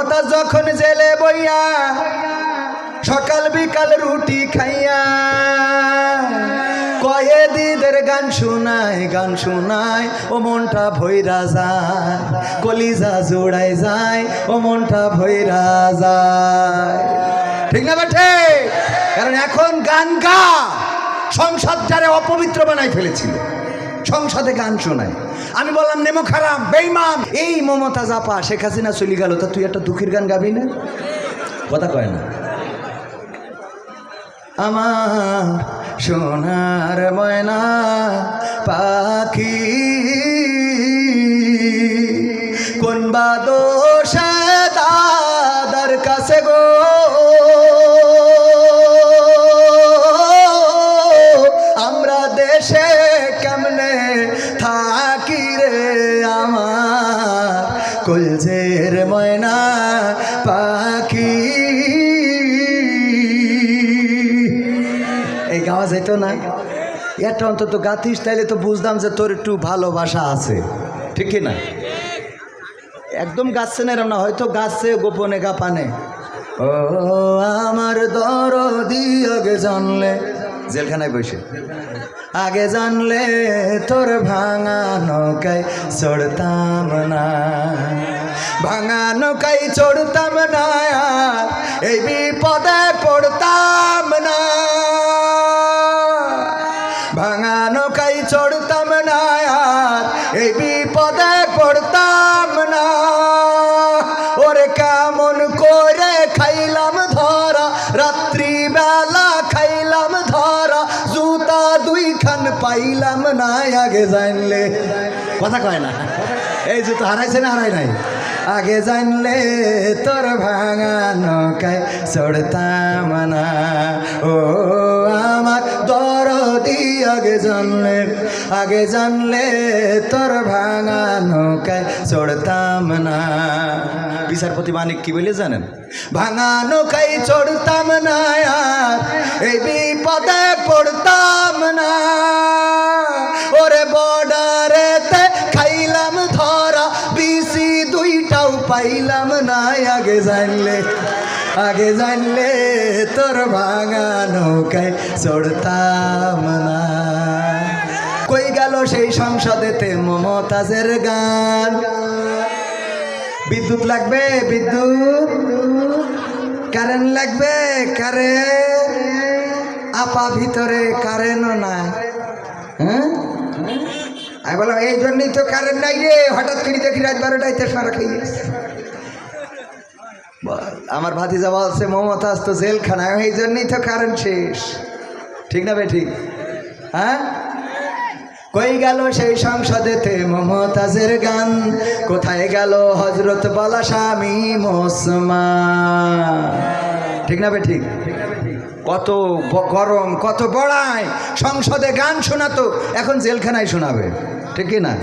মমতাজ যখন জেলে বইয়া সকাল বিকাল রুটি খাইয়া কয়েদিদের গান শোনায় ও মনটা ভৈরা যায়, কলিজা জোড়ায় যায় ও মনটা ভৈরা যায়। ঠিক না বেঠে? কারণ এখন গান গা সংসদটারে অপবিত্র বানাই ফেলেছিল, সংসদে গান শোনায়। আমি বললাম নেমো খারাপ বেঈমান। এই মমতাজ আপা শেখ হাসিনা চলে গেল, তা তুই একটা দুঃখের গান গাবি না? কথা কয় না। আমার সোনার ময়না পাখি কোন বা দোষে দাদার কাছে গো, আমরা দেশে কেমনে থাকি রে আমার কলজের ময়না পাখি। এই গাওয়া যেত না? এটা অন্তত গাতিস, তাইলে তো বুঝতাম যে তোর একটু ভালোবাসা আছে, ঠিক না? একদম গাচ্ছে না এরম না, হয়তো গাছে গোপনে গাপানে। ও আমার দরদি আগে জানলে, জেলখানায় বসে আগে জানলে তোর ভাঙা নৌকায় চড়তাম না, ভাঙা নৌকায় চড়তাম না, এই বিপদে পড়তাম না, ভাঙা নৌকায় চড়তাম না, এই বিপদে পড়তাম না। ওরে কেমন করে খাইলাম ধরা, রাত্রিবেলা খাইলাম ধরা, জুতা দুইখান পাইলাম না আগে জানলে। কথা কয় না? এই জুতো হারাইছে না হারাই নাই? আগে জানলে তোর ভাঙা নৌকায় চড়তাম না, ও আমার দরদি আগে জানলে তোর ভাঙা নৌকায় চড়তাম না। বিচারপতি মানিক কি বলে জানেন? ভাঙা নৌকায় চড়তাম না, এই বিপদে পড়তাম না, ওরে বর্ডারেতে খাইলাম ধরা, বিসি দুইটাও পাইলাম না আগে জানলে তোর ভাঙা নৌকায় চড়তাম না। কই গেল সেই সংসদেতে মমতাজের গান? বিদ্যুৎ লাগবে, বিদ্যুৎ, কারেন্ট লাগবে, কারেন্ট। আপা ভিতরে কারেন্টও নাই। হ্যাঁ, আমি বললাম এই জন্যই তো কারেন্ট নাই রে। হঠাৎ করে দেখি রাত 12টায় তেসরা খেয়ে আমার ভাতিজা বলছে মমতাজ তো জেলখানায়, এই জন্যই তো কারেন্ট শেষ। ঠিক না ভাই? ঠিক। হ্যাঁ, কই গেল সেই সংসদেতে মমতাজের গান? কোথায় গেল হজরত বলা স্বামী মোসমান? ঠিক না ভাই? ঠিক। কত গরম, কত বড়ায় সংসদে গান শোনাতো, এখন জেলখানায় শোনাবে, ঠিক না?